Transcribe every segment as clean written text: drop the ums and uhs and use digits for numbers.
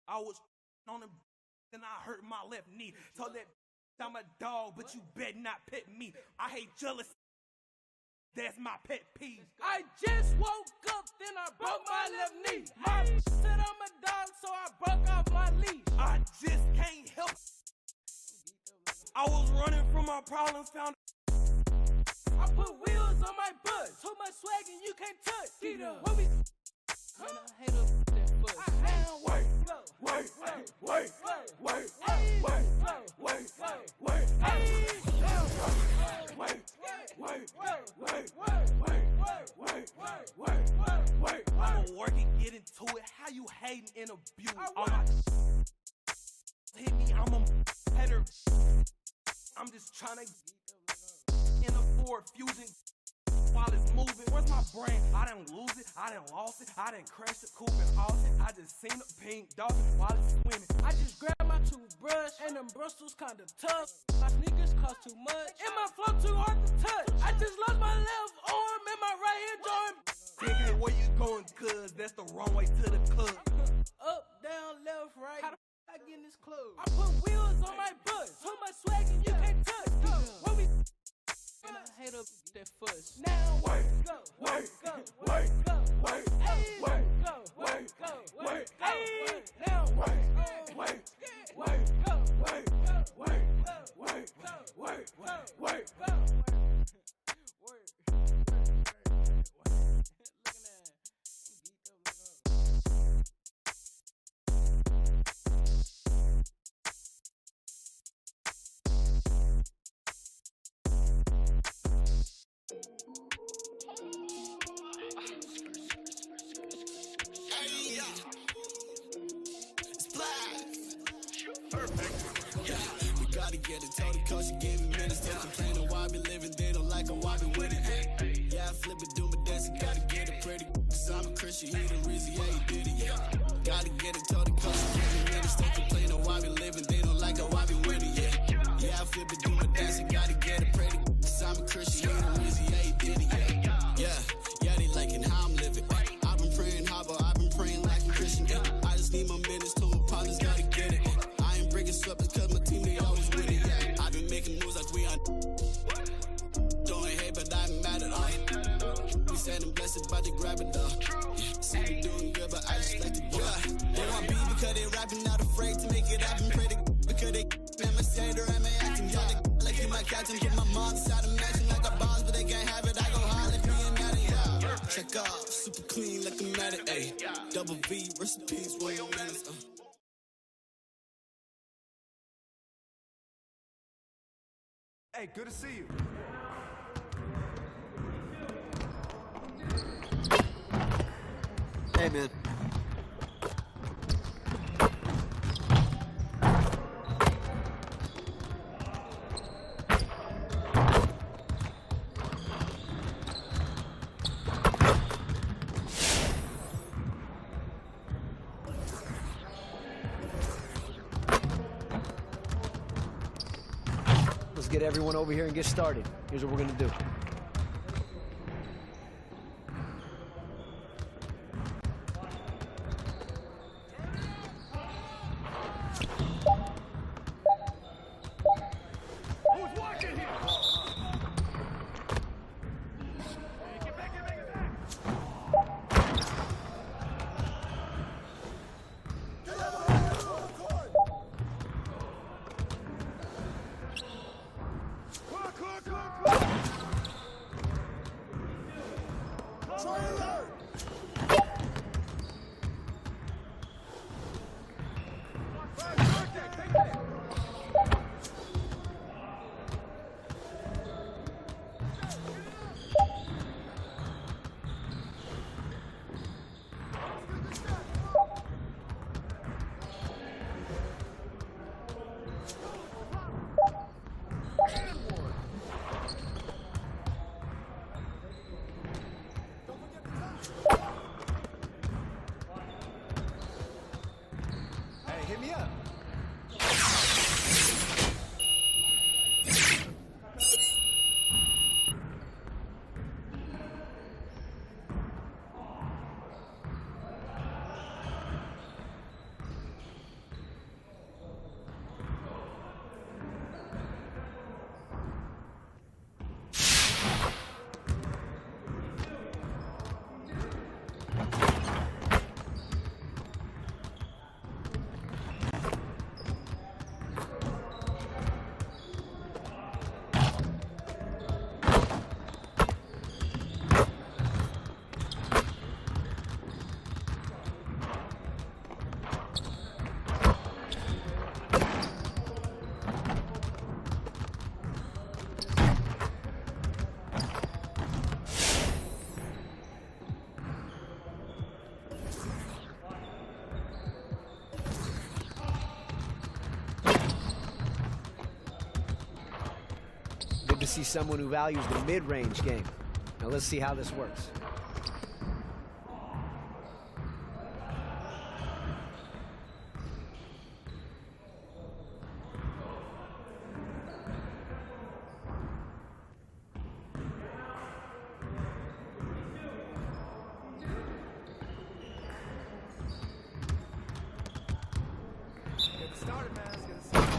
I was on him, then I hurt my left knee. Told that I'm a dog, but you better not pet me. I hate jealous. That's my pet peeve. I just woke up, then I broke my left knee. My said I'm a dog, so I broke off my leash. I just can't help. I was running from my problems, found. I put wheels on my butt, so much swag and you can't touch. Get up. When we man, I hate up that butt. Wait, wait, wait, wait, I'ma work and get into it. How you hating and abuse? All my hit me, I'm a header. I'm just trying to in a Ford Fusion while it's moving. Where's my brain? I didn't lose it, I didn't lost it, I didn't crash the coupe and Austin. I just seen a pink dolphin while it's swimming. I just grabbed my toothbrush and them bristles kinda tough. My sneakers cost too much and my flow too hard to touch. I just lost my left arm and my right hand joint. Nigga, where you going, cuz? That's the wrong way to the club. Up, down, left, right. How the f I get in this club? I put wheels on my butt, so much swag and you can't touch. When we and I hate up that fuss. Now wait, go, wait, go, wait, go, wait, hey, wait, go, wait, go, wait, hey, now wait, go, wait, wait, go, wait, wait, wait, wait, wait. Get it, told the coach she gave me minutes. They complain on why I be living, they don't like on why I be with it. Yeah, I flip it, do my dance, and gotta get it pretty. Cause I'm a Christian, he the reason, yeah, he did it, yeah. Gotta get it, told the coach she gave me minutes. They complain on why I be living, they don't like on why I be with it, yeah. Yeah, I flip it, do my dance, and gotta get it pretty. Cause I'm a Christian, he the reason, yeah, he did it, yeah. Yeah, they liking how I'm living. I've been praying hard, but I've been praying like a Christian. I just need my minutes, told my partners, gotta get it. I ain't breaking sweat because my team, they always with it. I've been making moves like we on. Don't hate, but I'm mad at all. We said I'm blessed, about to grab it though. See me doing good, but I just like to go. They want beef because they rapping, not afraid to make it happen. Pray to because they am a satyr, am a acting. Y'all like you my captain, put my mom inside a mansion like a bonds, but they can't have it. I go hard like me and Natty. Check off, super clean like a matter, ayy. Double V, recipes, 1 minute. Hey, good to see you. Hey, man. Let's get everyone over here and get started. Here's what we're gonna do. Who's watching here? Get back, get back, get back. Hit me up. to see someone who values the mid-range game. Now let's see how this works. Get it started, man. Let's get it started.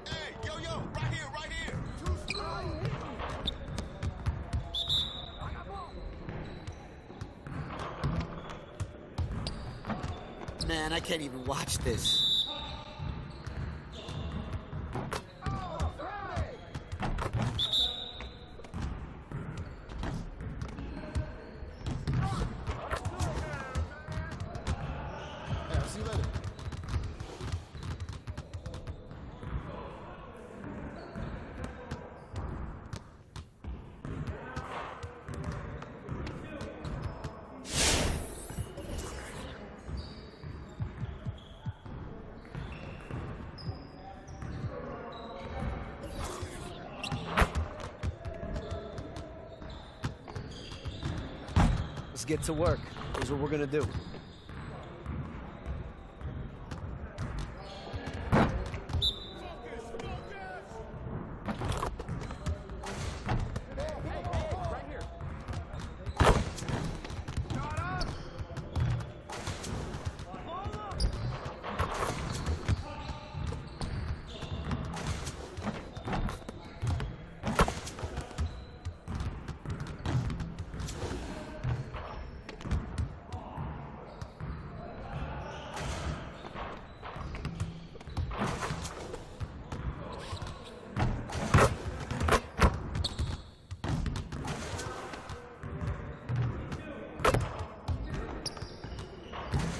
Hey, yo, yo, right here, right here. Man, I can't even watch this. Hey, I'll see you later. Let's get to work. Here's what we're gonna do.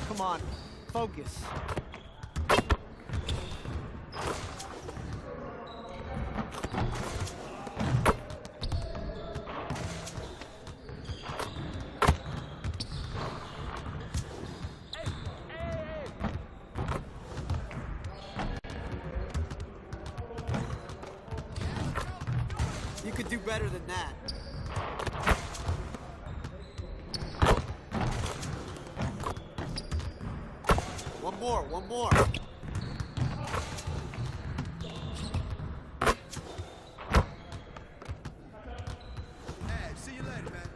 Come on, focus. You could do better than that. One more. Hey, see you later, man.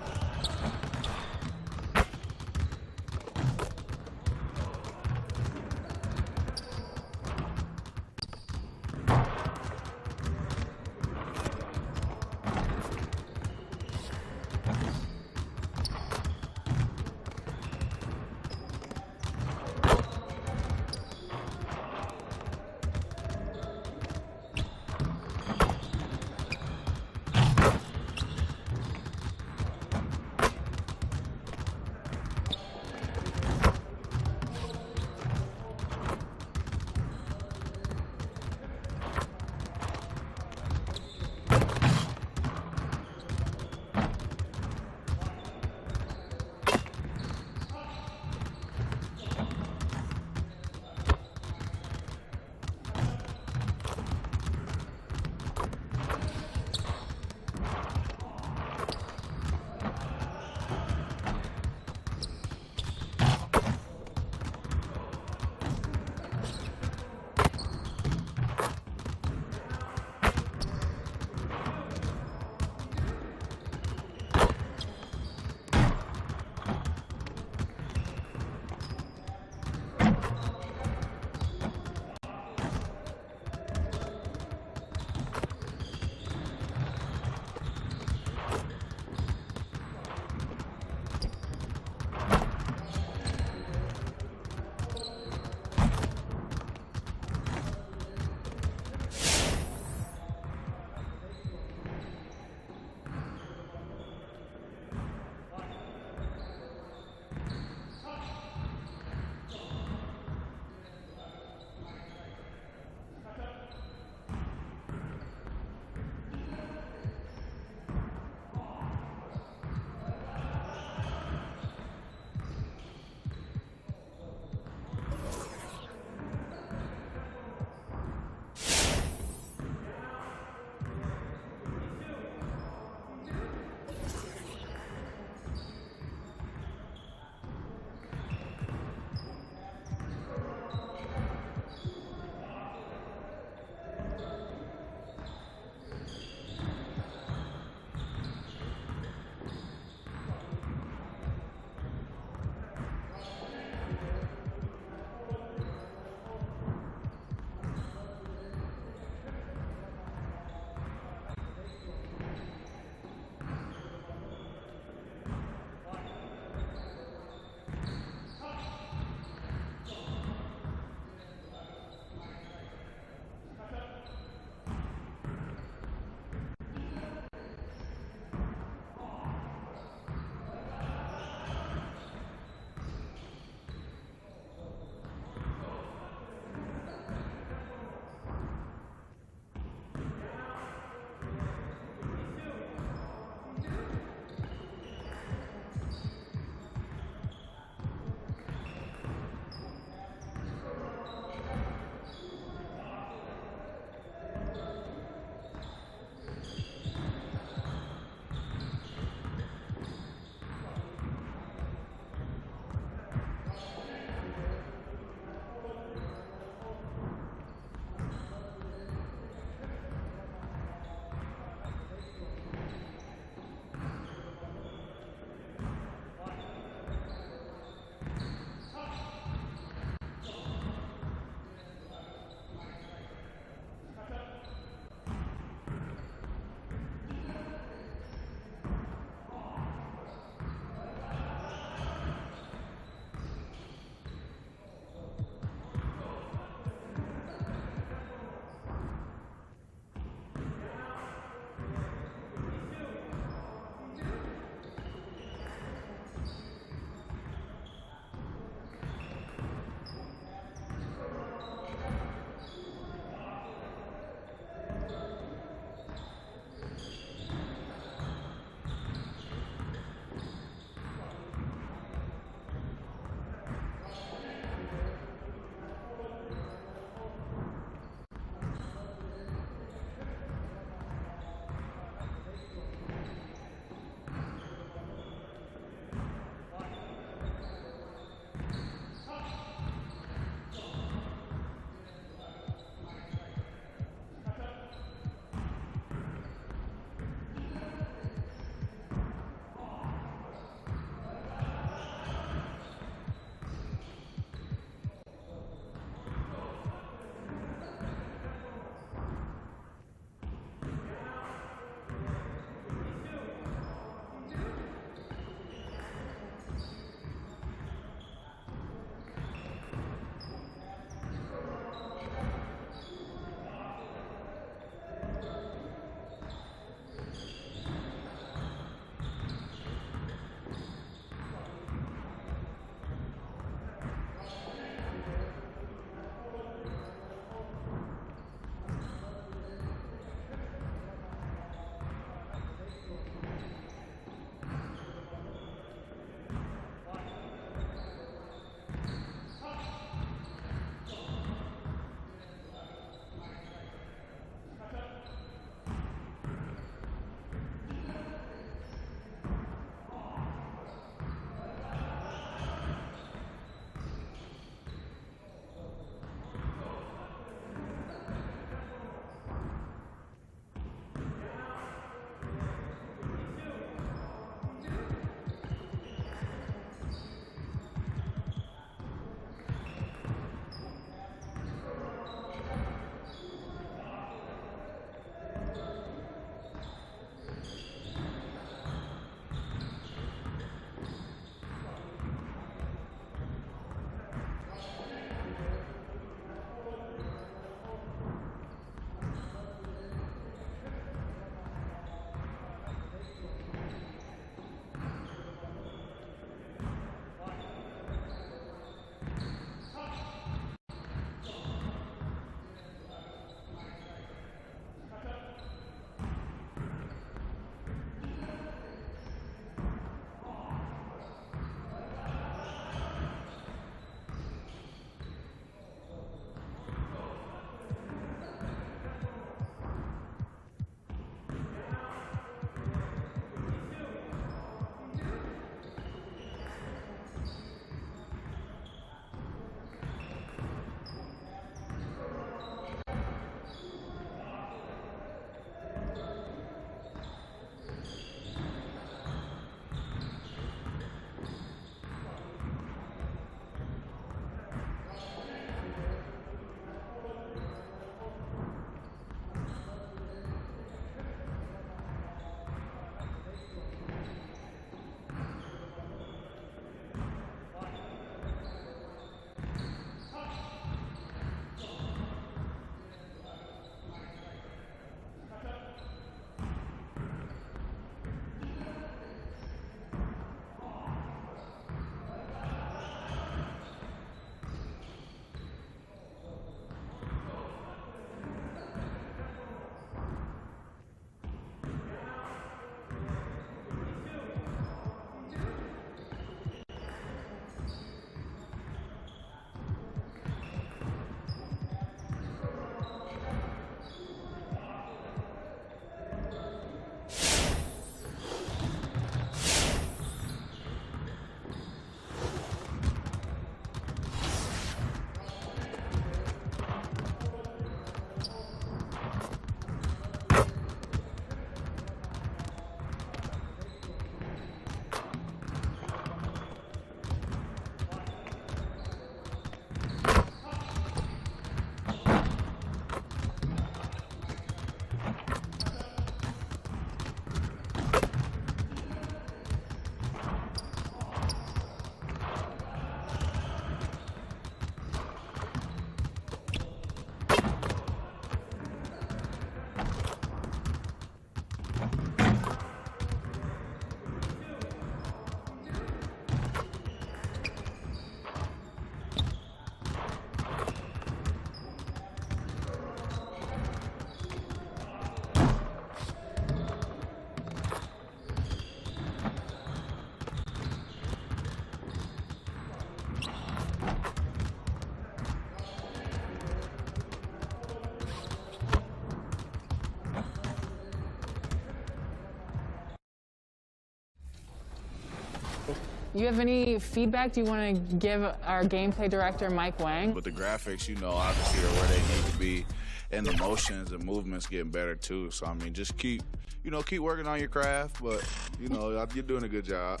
You have any feedback you want to give our gameplay director, Mike Wang? But the graphics, obviously are where they need to be, and the motions and movements getting better too. So I mean, just keep working on your craft, but you're doing a good job.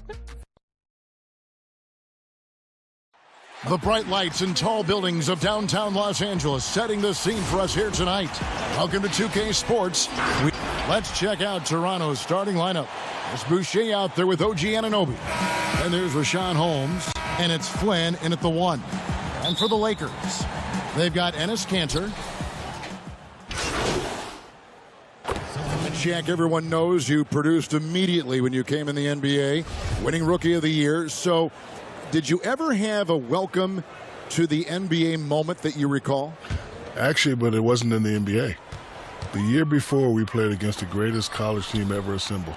The bright lights and tall buildings of downtown Los Angeles setting the scene for us here tonight. Welcome to 2K Sports. Let's check out Toronto's starting lineup. There's Boucher out there with OG Anunoby. And there's Richaun Holmes. And it's Flynn in at the 1. And for the Lakers, they've got Enes Kanter. Shaq, everyone knows you produced immediately when you came in the NBA, winning Rookie of the Year. So did you ever have a welcome to the NBA moment that you recall? Actually, but it wasn't in the NBA. The year before, we played against the greatest college team ever assembled,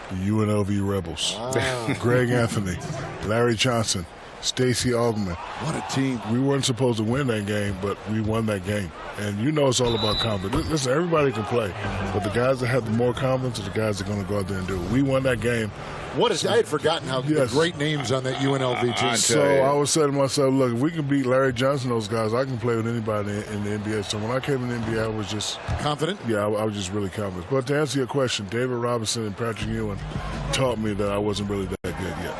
the UNLV Rebels. Wow. Greg Anthony, Larry Johnson, Stacey Augmon. What a team. We weren't supposed to win that game, but we won that game. And it's all about confidence. Listen, everybody can play, but the guys that have the more confidence are the guys that are going to go out there and do it. We won that game. I had forgotten how the great names on that UNLV team. So I was saying to myself, look, if we can beat Larry Johnson, those guys, I can play with anybody in the NBA. So when I came in the NBA, I was just confident. Yeah, I was just really confident. But to answer your question, David Robinson and Patrick Ewing taught me that I wasn't really that good yet.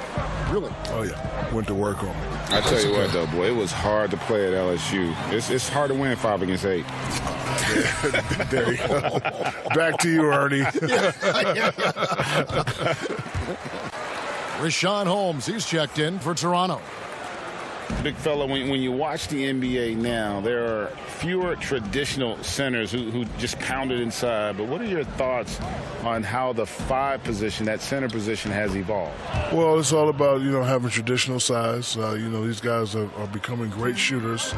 Really? Oh yeah, went to work on me. I tell you what, though, boy, it was hard to play at LSU. It's hard to win 5 against 8. There you go. Back to you, Ernie. Richaun Holmes, he's checked in for Toronto. Big fella, when you watch the NBA now, there are fewer traditional centers who just pound it inside. But what are your thoughts on how the 5 position, that center position, has evolved? Well, it's all about, having traditional size. These guys are becoming great shooters.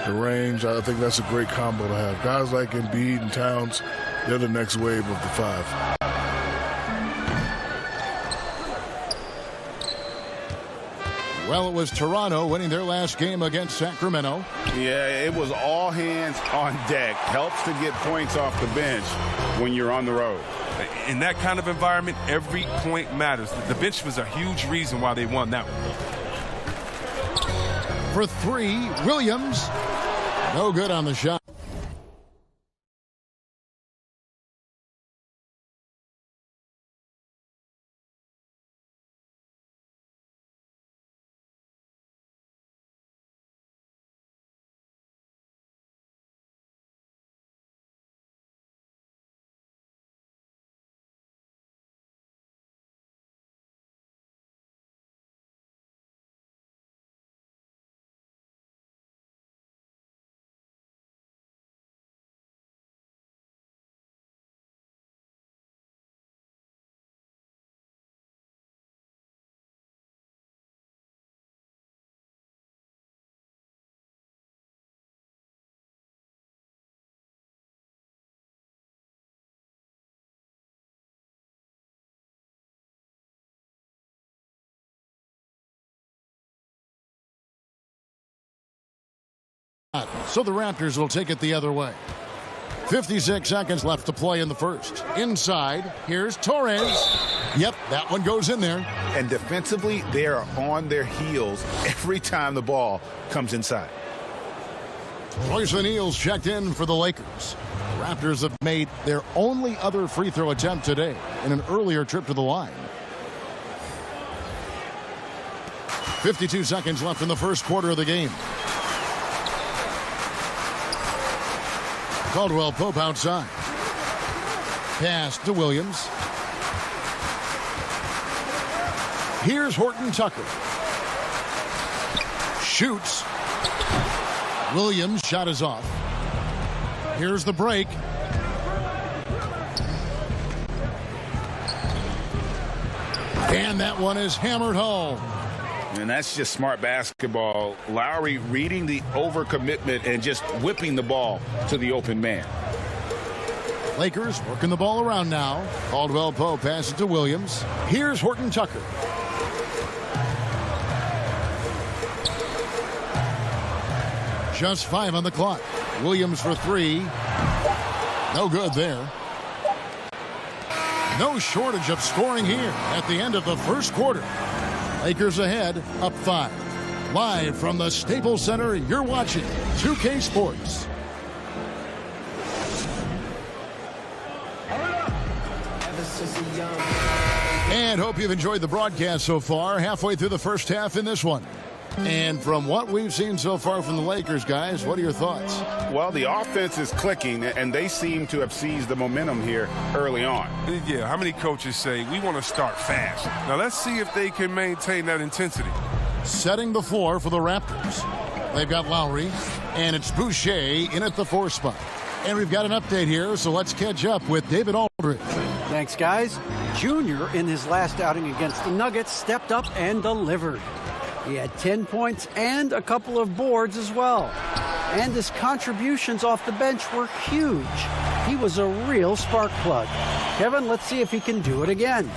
The range, I think that's a great combo to have. Guys like Embiid and Towns, they're the next wave of the 5. Well, it was Toronto winning their last game against Sacramento. Yeah, it was all hands on deck. Helps to get points off the bench when you're on the road. In that kind of environment, every point matters. The bench was a huge reason why they won that one. For 3, Williams. No good on the shot. So the Raptors will take it the other way. 56 seconds left to play in the first. Inside, here's Torres. Yep, that one goes in there. And defensively, they are on their heels every time the ball comes inside. Royce O'Neal's checked in for the Lakers. The Raptors have made their only other free throw attempt today in an earlier trip to the line. 52 seconds left in the first quarter of the game. Caldwell Pope outside. Pass to Williams. Here's Horton Tucker. Shoots. Williams' shot is off. Here's the break. And that one is hammered home. And that's just smart basketball. Lowry reading the overcommitment and just whipping the ball to the open man. Lakers working the ball around now. Caldwell Pope passes to Williams. Here's Horton Tucker. Just 5 on the clock. Williams for 3. No good there. No shortage of scoring here at the end of the first quarter. Lakers ahead, up 5. Live from the Staples Center, you're watching 2K Sports. And hope you've enjoyed the broadcast so far. Halfway through the first half in this one. And from what we've seen so far from the Lakers, guys, what are your thoughts? Well, the offense is clicking, and they seem to have seized the momentum here early on. Yeah, how many coaches say, we want to start fast? Now, let's see if they can maintain that intensity. Setting the floor for the Raptors. They've got Lowry, and it's Boucher in at the 4 spot. And we've got an update here, so let's catch up with David Aldridge. Thanks, guys. Junior, in his last outing against the Nuggets, stepped up and delivered. He had 10 points and a couple of boards as well. And his contributions off the bench were huge. He was a real spark plug. Kevin, let's see if he can do it again.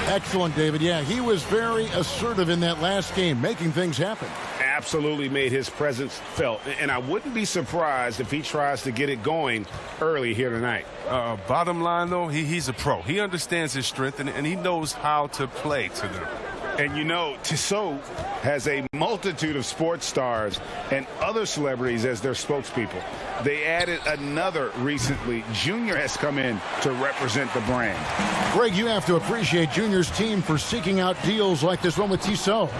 Excellent, David. Yeah, he was very assertive in that last game, making things happen. Absolutely made his presence felt. And I wouldn't be surprised if he tries to get it going early here tonight. Bottom line, though, he's a pro. He understands his strength, and he knows how to play to them. And you know, Tissot has a multitude of sports stars and other celebrities as their spokespeople. They added another recently. Junior has come in to represent the brand. Greg, you have to appreciate Junior's team for seeking out deals like this one with Tissot.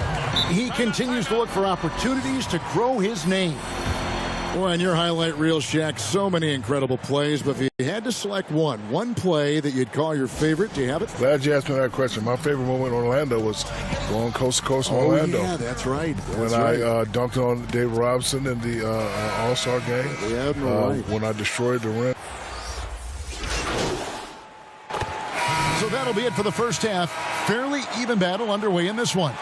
He continues to look for opportunities to grow his name. Well, on your highlight reel, Shaq, so many incredible plays, but if you had to select one play that you'd call your favorite, do you have it? Glad you asked me that question. My favorite moment in Orlando was going coast to coast in Orlando. Yeah, that's right. When I dunked on David Robinson in the All-Star game. Yeah, right. When I destroyed the rim. So that'll be it for the first half. Fairly even battle underway in this one.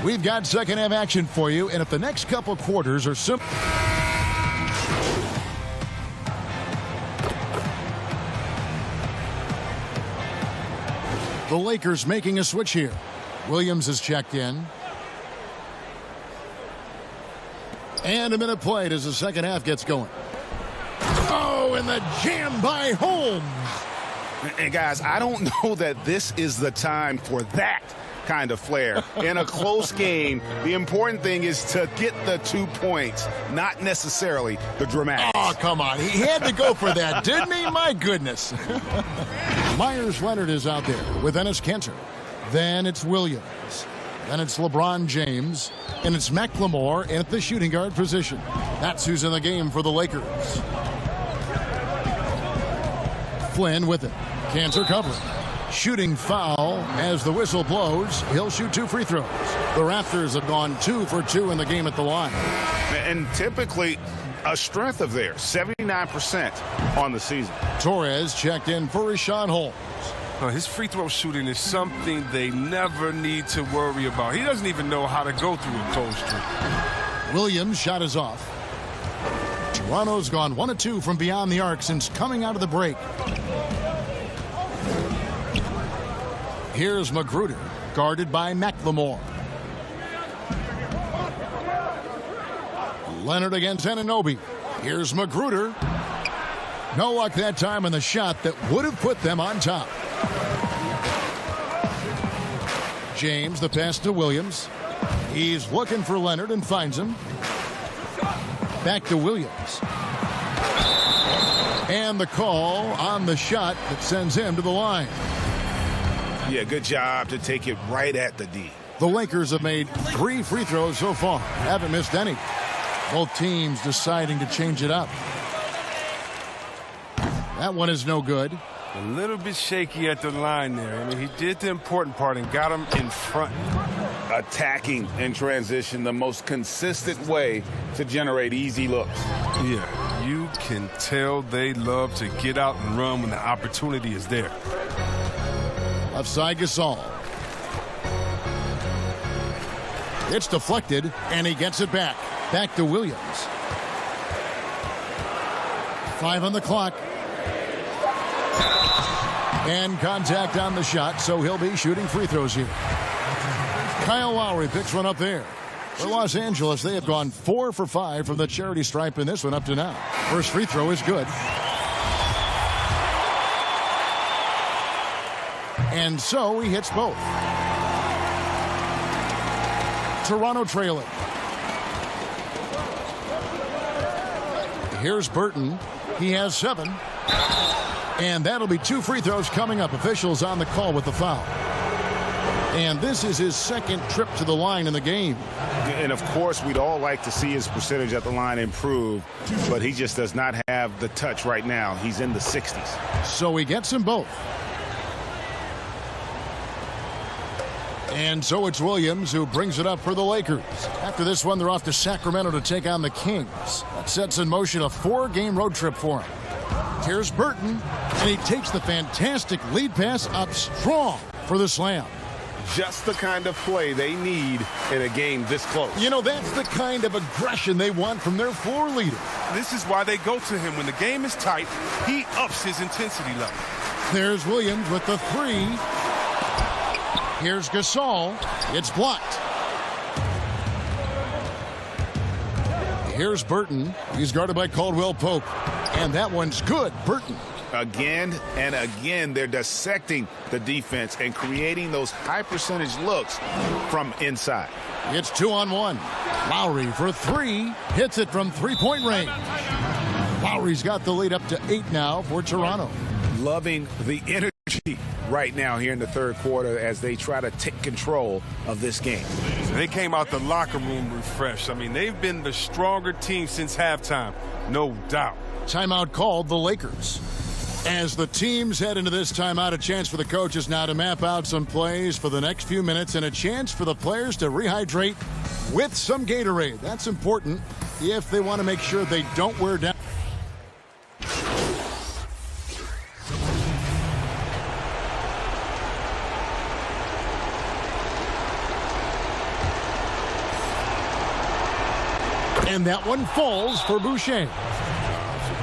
We've got second half action for you, and if the next couple quarters are simple. The Lakers making a switch here. Williams is checked in. And a minute played as the second half gets going. Oh, and the jam by Holmes. And guys, I don't know that this is the time for that kind of flair. In a close game, the important thing is to get the 2 points, not necessarily the dramatics. Oh, come on. He had to go for that, didn't he? My goodness. Myers Leonard is out there with Enes Kanter. Then it's Williams. Then it's LeBron James. And it's McLemore at the shooting guard position. That's who's in the game for the Lakers. Flynn with it. Kanter covering. Shooting foul as the whistle blows. He'll shoot 2 free throws. The Raptors have gone 2 for 2 in the game at the line. And typically a strength of theirs, 79% on the season. Torres checked in for Richaun Holmes. His free throw shooting is something they never need to worry about. He doesn't even know how to go through a cold streak. Williams' shot is off. Toronto's gone 1 of 2 from beyond the arc since coming out of the break. Here's Magruder, guarded by McLemore. Leonard against Anunoby. Here's Magruder. No luck that time on the shot that would have put them on top. James, the pass to Williams. He's looking for Leonard and finds him. Back to Williams. And the call on the shot that sends him to the line. Yeah, good job to take it right at the D. The Lakers have made 3 free throws so far. Haven't missed any. Both teams deciding to change it up. That one is no good. A little bit shaky at the line there. I mean, he did the important part and got him in front. Attacking in transition, the most consistent way to generate easy looks. Yeah, you can tell they love to get out and run when the opportunity is there. Left side Gasol. It's deflected, and he gets it back. Back to Williams. 5 on the clock. And contact on the shot, so he'll be shooting free throws here. Kyle Lowry picks one up there. For Los Angeles, they have gone 4 for 5 from the charity stripe in this one up to now. First free throw is good. And so he hits both. Toronto trailing. Here's Burton. He has 7. And that'll be 2 free throws coming up. Officials on the call with the foul. And this is his second trip to the line in the game. And, of course, we'd all like to see his percentage at the line improve, but he just does not have the touch right now. He's in the 60s. So he gets them both. And so it's Williams who brings it up for the Lakers. After this one, they're off to Sacramento to take on the Kings. That sets in motion a 4-game road trip for him. Here's Burton, and he takes the fantastic lead pass up strong for the slam. Just the kind of play they need in a game this close. You know, that's the kind of aggression they want from their floor leader. This is why they go to him. When the game is tight, he ups his intensity level. There's Williams with the 3. Here's Gasol. It's blocked. Here's Burton. He's guarded by Caldwell Pope. And that one's good. Burton. Again and again, they're dissecting the defense and creating those high percentage looks from inside. It's 2-on-1. Lowry for 3. Hits it from three-point range. Lowry's got the lead up to 8 now for Toronto. Loving the energy right now here in the third quarter as they try to take control of this game. They came out the locker room refreshed. I mean, they've been the stronger team since halftime, no doubt. Timeout called the Lakers. As the teams head into this timeout, a chance for the coaches now to map out some plays for the next few minutes and a chance for the players to rehydrate with some Gatorade. That's important if they want to make sure they don't wear down. And that one falls for Boucher.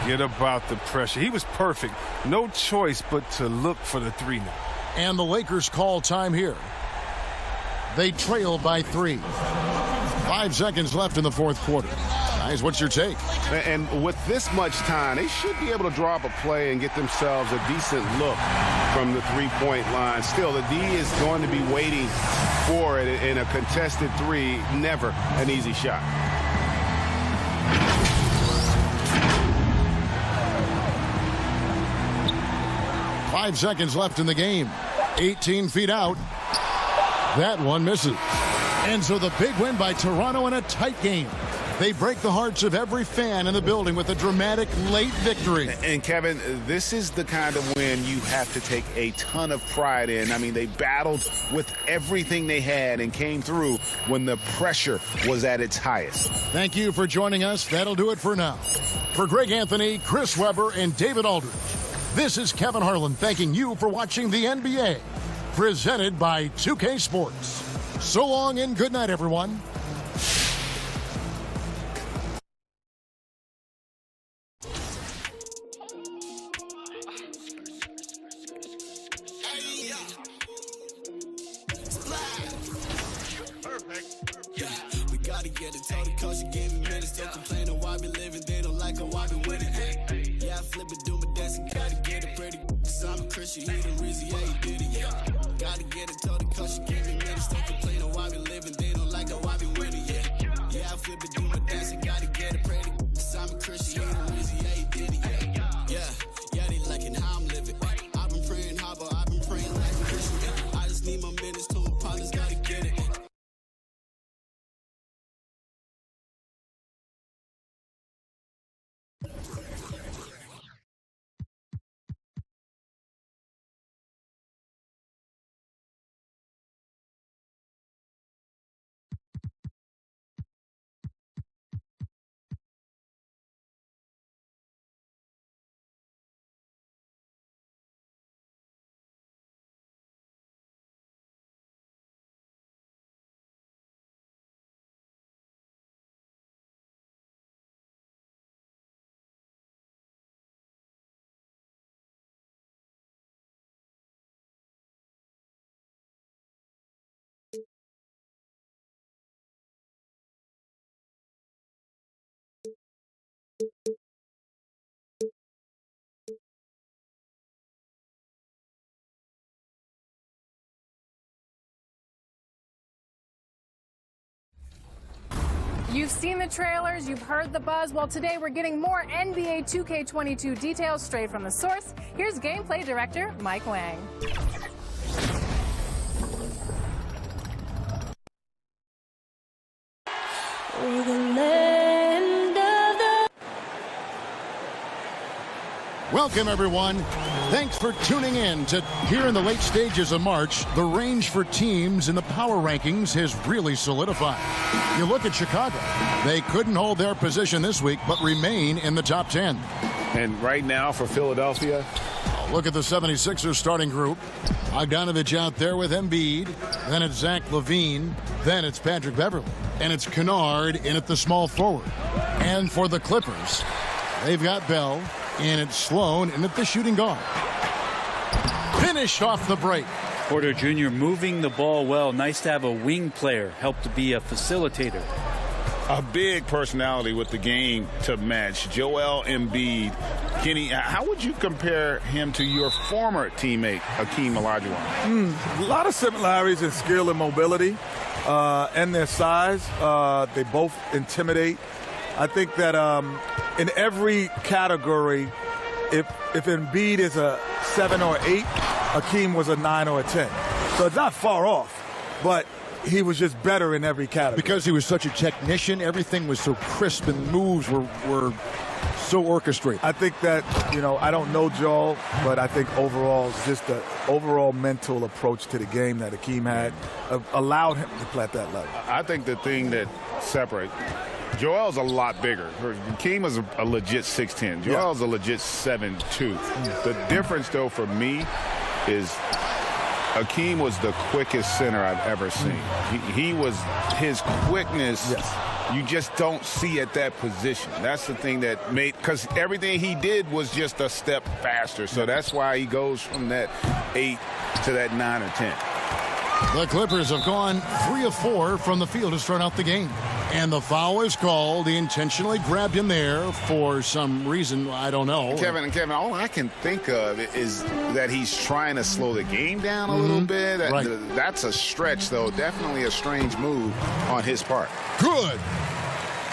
Forget about the pressure. He was perfect. No choice but to look for the 3 now. And the Lakers call time here. They trail by 3. 5 seconds left in the fourth quarter. Guys, what's your take? And with this much time, they should be able to draw up a play and get themselves a decent look from the three-point line. Still, the D is going to be waiting for it in a contested 3. Never an easy shot. Five seconds left in the game. 18 feet out. That one misses. And so the big win by Toronto in a tight game. They break the hearts of every fan in the building with a dramatic late victory. And Kevin, this is the kind of win you have to take a ton of pride in. I mean, they battled with everything they had and came through when the pressure was at its highest. Thank you for joining us. That'll do it for now. For Greg Anthony, Chris Webber, and David Aldridge, this is Kevin Harlan thanking you for watching the NBA, presented by 2K Sports. So long and good night, everyone. Christian, he the reason, yeah, he did it, yeah. Gotta get it, told the coach, she gave me minutes, don't complain on why we living, they don't like how I be winning, yeah. Yeah, I flip it, do my dance, and gotta get it, pray to Simon Christian, he the reason, yeah, he did it, yeah. Yeah, they liking how I'm living. I've been praying hard, but I've been praying like a Christian. I just need my minutes, told my partners, gotta get it. You've seen the trailers, you've heard the buzz. Well, today we're getting more NBA 2K22 details straight from the source. Here's gameplay director Mike Wang. Welcome, everyone. Thanks for tuning in to here in the late stages of March. The range for teams in the power rankings has really solidified. You look at Chicago. They couldn't hold their position this week, but remain in the top 10. And right now for Philadelphia, look at the 76ers starting group. Bogdanovich out there with Embiid. Then it's Zach LaVine. Then it's Patrick Beverley. And it's Kennard in at the small forward. And for the Clippers, they've got Bell. And it's Sloan in at the shooting guard. Finished off the break. Porter Jr. moving the ball well. Nice to have a wing player help to be a facilitator. A big personality with the game to match. Joel Embiid. Kenny, how would you compare him to your former teammate, Hakeem Olajuwon? A lot of similarities in skill and mobility and their size. They both intimidate. I think that in every category, if Embiid is a 7 or 8, Hakeem was a 9 or a 10. So it's not far off, but he was just better in every category. Because he was such a technician, everything was so crisp and the moves were so orchestrated. I think that, I don't know Joel, but I think overall, just the overall mental approach to the game that Hakeem had allowed him to play at that level. I think the thing that separates Joel's a lot bigger. Hakeem is a legit 6'10". Joel's a legit 7'2". The difference, though, for me is Hakeem was the quickest center I've ever seen. He was his quickness. Yes. You just don't see at that position. That's the thing that made, because everything he did was just a step faster. So that's why he goes from that 8 to that 9 or 10. The Clippers have gone 3 of 4 from the field to start out the game. And the foul is called. He intentionally grabbed him there for some reason. I don't know. Kevin, all I can think of is that he's trying to slow the game down a little bit. Right. That's a stretch, though. Definitely a strange move on his part. Good.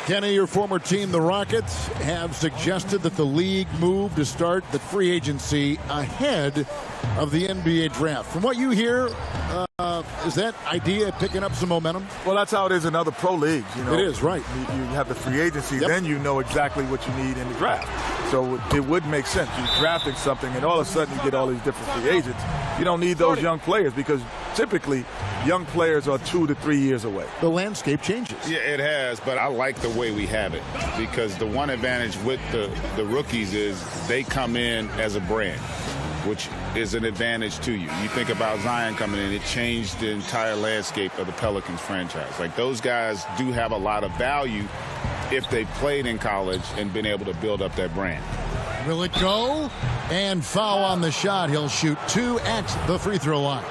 Kenny, your former team, the Rockets, have suggested that the league move to start the free agency ahead of the NBA draft. From what you hear, is that idea picking up some momentum? Well, that's how it is in other pro leagues. It is, right. You have the free agency, then you know exactly what you need in the draft. So it would make sense. You're drafting something, and all of a sudden you get all these different free agents. You don't need those young players because typically young players are 2 to 3 years away. The landscape changes. Yeah, it has, but I like the way we have it because the one advantage with the rookies is they come in as a brand, which is an advantage to you. You think about Zion coming in, it changed the entire landscape of the Pelicans franchise. Like, those guys do have a lot of value if they played in college and been able to build up that brand. Will it go? And foul on the shot. He'll shoot 2 at the free throw line.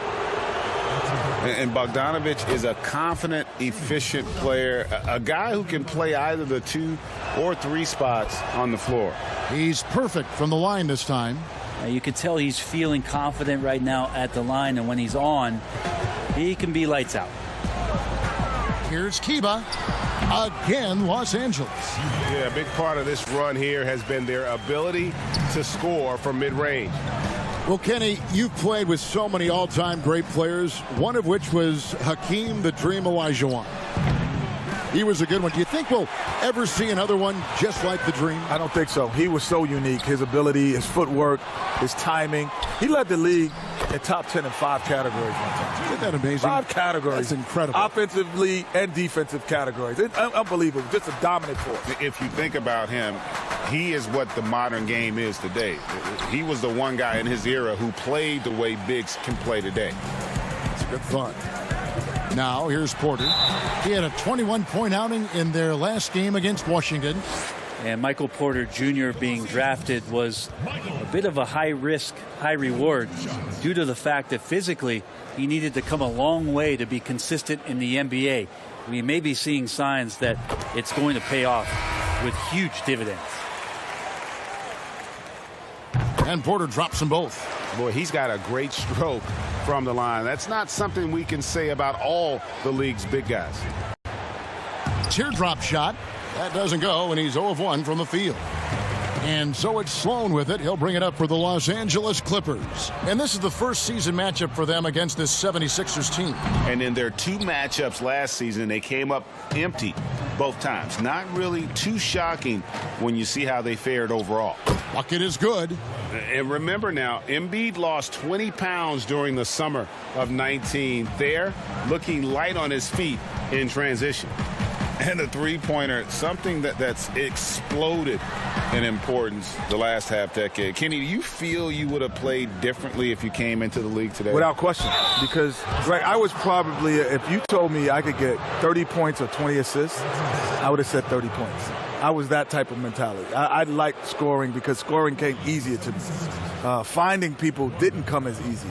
And Bogdanovich is a confident, efficient player, a guy who can play either the 2 or 3 spots on the floor. He's perfect from the line this time. You can tell he's feeling confident right now at the line, and when he's on, he can be lights out. Here's Kiba. Again, Los Angeles. Yeah, a big part of this run here has been their ability to score from mid-range. Well, Kenny, you've played with so many all-time great players, one of which was Hakeem the Dream Olajuwon. He was a good one. Do you think we'll ever see another one just like the Dream? I don't think so. He was so unique. His ability, his footwork, his timing. He led the league in top 10 in 5 categories one time. Isn't that amazing? 5 categories. That's incredible. Offensively and defensive categories. It's unbelievable. Just a dominant force. If you think about him, he is what the modern game is today. He was the one guy in his era who played the way bigs can play today. It's a good thought. Now, here's Porter. He had a 21-point outing in their last game against Washington. And Michael Porter Jr. being drafted was a bit of a high risk, high reward due to the fact that physically he needed to come a long way to be consistent in the NBA. We may be seeing signs that it's going to pay off with huge dividends. And Porter drops them both. Boy, he's got a great stroke from the line. That's not something we can say about all the league's big guys. teardrop shot. That doesn't go, and he's 0 of 1 from the field. And so it's Sloan with it. He'll bring it up for the Los Angeles Clippers. And this is the first season matchup for them against this 76ers team. And in their 2 matchups last season, they came up empty both times. Not really too shocking when you see how they fared overall. Bucket is good. And remember now, Embiid lost 20 pounds during the summer of 19. There, looking light on his feet in transition. And the three-pointer, something that's exploded in importance the last half-decade. Kenny, do you feel you would have played differently if you came into the league today? Without question. Because, Greg, I was probably, if you told me I could get 30 points or 20 assists, I would have said 30 points. I was that type of mentality. I liked scoring because scoring came easier to me. Finding people didn't come as easy.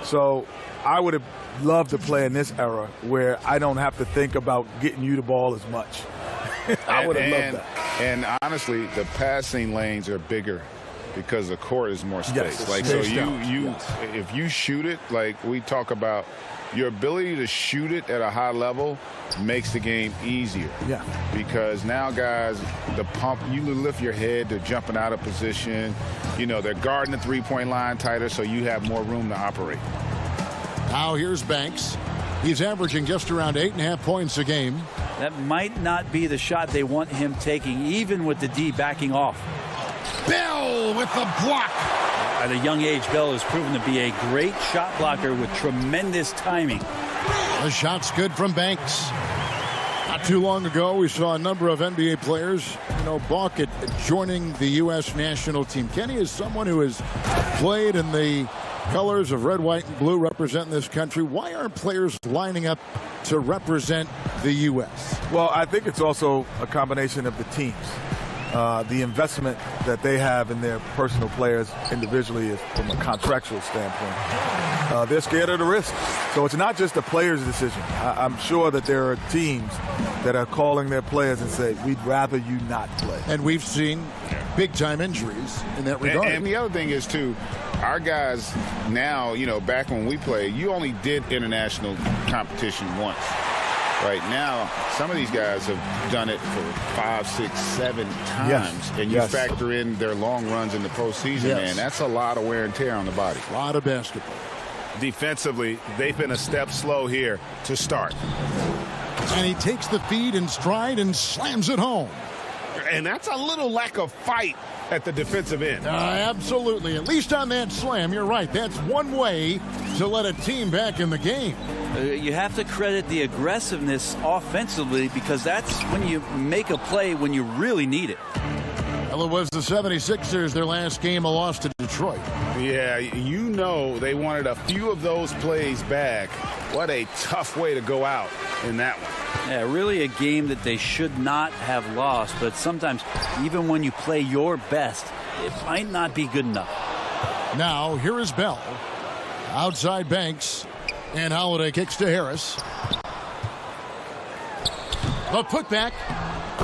So I would have loved to play in this era where I don't have to think about getting you the ball as much. I would have loved that. And honestly, the passing lanes are bigger because the court is more space. Yes, like so, if you shoot it, like we talk about, your ability to shoot it at a high level makes the game easier. Yeah. Because now guys, the pump, you lift your head, they're jumping out of position. You know, they're guarding the three-point line tighter, so you have more room to operate. Now here's Banks. He's averaging just around 8.5 points a game. That might not be the shot they want him taking, even with the D backing off. Bell with the block. At a young age, Bell has proven to be a great shot blocker with tremendous timing. The shot's good from Banks. Not too long ago, we saw a number of NBA players, balk at joining the U.S. national team. Kenny is someone who has played in the colors of red, white, and blue representing this country. Why aren't players lining up to represent the U.S.? Well, I think it's also a combination of the teams. The investment that they have in their personal players individually is from a contractual standpoint. They're scared of the risk. So it's not just the player's decision. I'm sure that there are teams that are calling their players and say, we'd rather you not play. And we've seen big-time injuries in that regard. And the other thing is, too, our guys now, back when we played, you only did international competition once. Right now, some of these guys have done it for 5, 6, 7 times. Yes. And you factor in their long runs in the postseason, man. That's a lot of wear and tear on the body. A lot of basketball. Defensively, they've been a step slow here to start. And he takes the feed in stride and slams it home. And that's a little lack of fight at the defensive end. Absolutely. At least on that slam, you're right. That's one way to let a team back in the game. You have to credit the aggressiveness offensively because that's when you make a play when you really need it. Well, it was the 76ers, their last game, a loss to Detroit. Yeah, they wanted a few of those plays back. What a tough way to go out in that one. Yeah, really a game that they should not have lost, but sometimes even when you play your best, it might not be good enough. Now, here is Bell. Outside Banks, and Holiday kicks to Harris. The putback.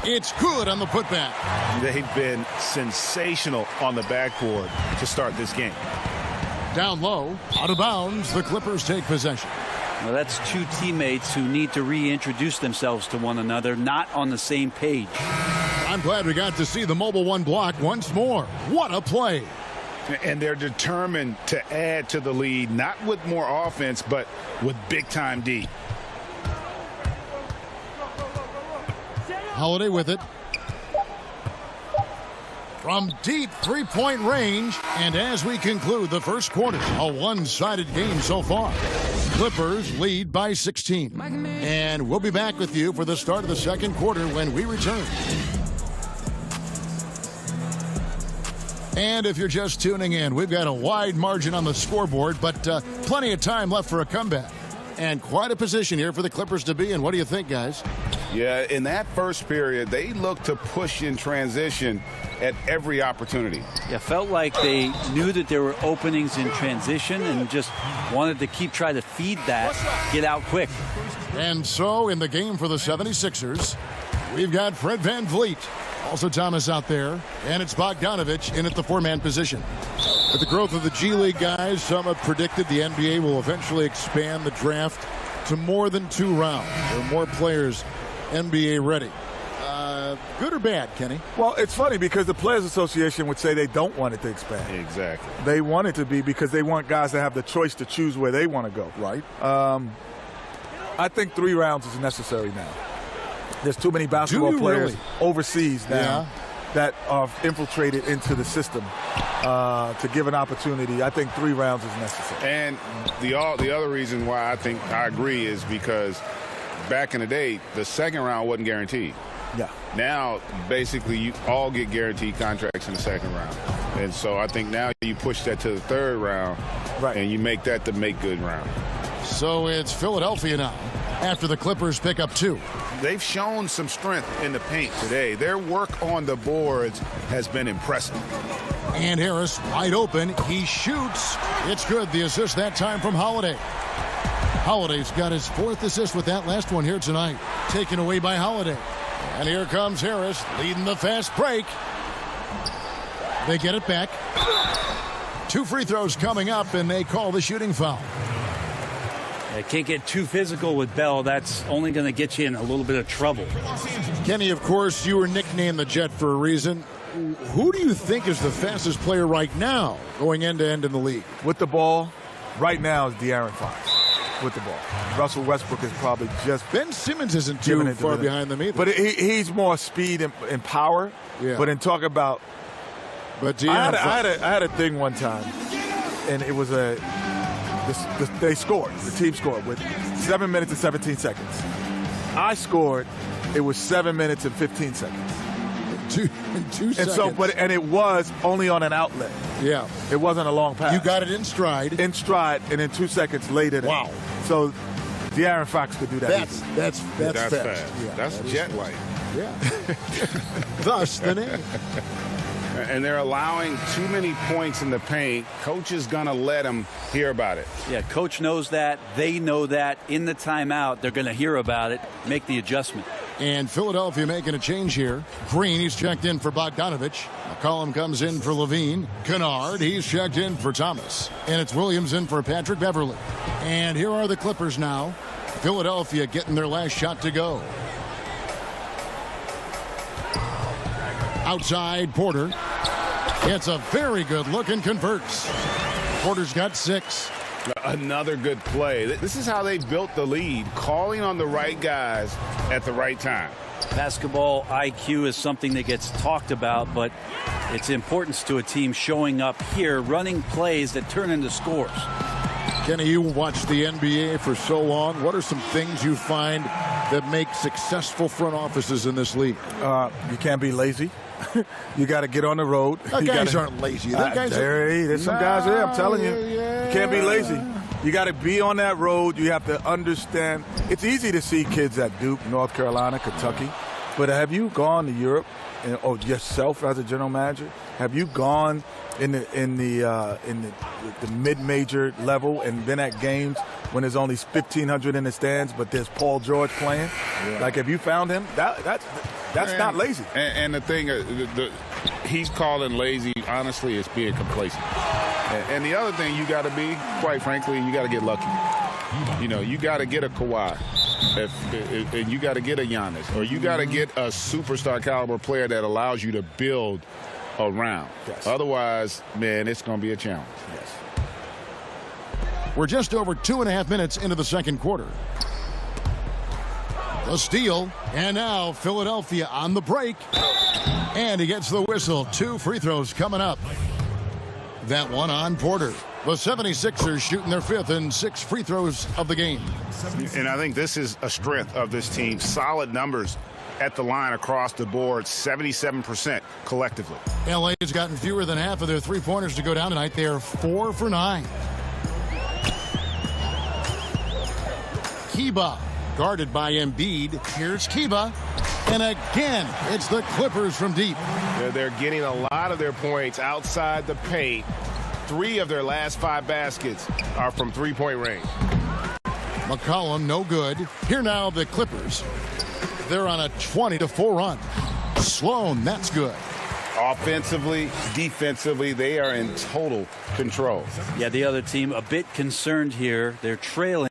It's good on the putback. They've been sensational on the backboard to start this game. Down low, out of bounds, the Clippers take possession. Well, that's two teammates who need to reintroduce themselves to one another, not on the same page. I'm glad we got to see the Mobile One block once more. What a play. And they're determined to add to the lead, not with more offense, but with big-time D. Holiday with it. From deep three-point range, and as we conclude the first quarter, a one-sided game so far. Clippers lead by 16. And we'll be back with you for the start of the second quarter when we return. And if you're just tuning in, we've got a wide margin on the scoreboard, but plenty of time left for a comeback. And quite a position here for the Clippers to be in. What do you think, guys? Yeah, in that first period, they looked to push in transition at every opportunity. Yeah, felt like they knew that there were openings in transition and just wanted to keep trying to feed that, get out quick. And so in the game for the 76ers, we've got Fred VanVleet. Also Thomas out there, and it's Bogdanovich in at the four-man position. With the growth of the G League guys, some have predicted the NBA will eventually expand the draft to more than 2 rounds. There are more players NBA ready. Good or bad, Kenny? Well, it's funny because the Players Association would say they don't want it to expand. Exactly. They want it to be because they want guys to have the choice to choose where they want to go. Right. I think 3 rounds is necessary now. There's too many basketball players overseas now that are infiltrated into the system to give an opportunity. I think 3 rounds is necessary. And the other reason why I think I agree is because back in the day, the second round wasn't guaranteed. Yeah. Now, basically, you all get guaranteed contracts in the second round. And so I think now you push that to the third round, and you make that the make-good round. So it's Philadelphia now after the Clippers pick up 2. They've shown some strength in the paint today. Their work on the boards has been impressive. And Harris wide open. He shoots. It's good. The assist that time from Holiday. Holiday's got his 4th assist with that last one here tonight. Taken away by Holiday. And here comes Harris leading the fast break. They get it back. 2 free throws coming up, and they call the shooting foul. They can't get too physical with Bell. That's only going to get you in a little bit of trouble. Kenny, of course, you were nicknamed the Jet for a reason. Who do you think is the fastest player right now going end-to-end in the league? With the ball, right now is De'Aaron Fox. With the ball. Russell Westbrook is probably just... Ben Simmons isn't too far behind them either. But he's more speed and power. Yeah. But in talk about... But I had a thing one time, and it was they scored. The team scored with 7 minutes and 17 seconds. I scored. It was 7 minutes and 15 seconds. In 2 seconds. And so, and it was only on an outlet. Yeah. It wasn't a long pass. You got it in stride. In stride, and in 2 seconds later. Wow. So De'Aaron Fox could do that. That's fast. Yeah, that's jet-like. Yeah. Thus the name. And they're allowing too many points in the paint. Coach is going to let them hear about it. Yeah, coach knows that. They know that. In the timeout, they're going to hear about it, make the adjustment. And Philadelphia making a change here. Green, he's checked in for Bogdanovich. McCollum comes in for Levine. Kennard, he's checked in for Thomas. And it's Williams in for Patrick Beverly. And here are the Clippers now. Philadelphia getting their last shot to go. Outside, Porter. It's a very good look and converts. Porter's got 6. Another good play. This is how they built the lead, calling on the right guys at the right time. Basketball IQ is something that gets talked about, but its importance to a team showing up here, running plays that turn into scores. Kenny, you watched the NBA for so long. What are some things you find that make successful front offices in this league? You can't be lazy. You got to get on the road. Guys aren't lazy. There's some guys there, I'm telling you. You can't be lazy. You got to be on that road. You have to understand. It's easy to see kids at Duke, North Carolina, Kentucky. But have you gone to Europe, or yourself as a general manager? Have you gone in the mid-major level and been at games when there's only 1,500 in the stands, but there's Paul George playing? Yeah. Like, have you found him? That's not lazy. And the thing, he's calling lazy, honestly, is being complacent. And the other thing you got to be, quite frankly, you got to get lucky. You know, you got to get a Kawhi, and you got to get a Giannis, or you got to get a superstar caliber player that allows you to build around. Yes. Otherwise, man, it's going to be a challenge. Yes. We're just over 2.5 minutes into the second quarter. The steal, and now Philadelphia on the break. And he gets the whistle. 2 free throws coming up. That one on Porter. The 76ers shooting their 5th and 6 free throws of the game. And I think this is a strength of this team. Solid numbers at the line across the board, 77% collectively. LA has gotten fewer than half of their three-pointers to go down tonight. They are 4 for 9. Kiba guarded by Embiid. Here's Kiba. And again, it's the Clippers from deep. They're getting a lot of their points outside the paint. 3 of their last 5 baskets are from three-point range. McCollum, no good. Here now, the Clippers. They're on a 20-4 run. Sloan, that's good. Offensively, defensively, they are in total control. Yeah, the other team a bit concerned here. They're trailing.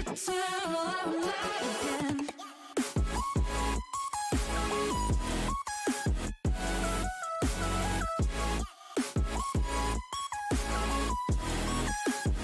Eternal, I'm alive again.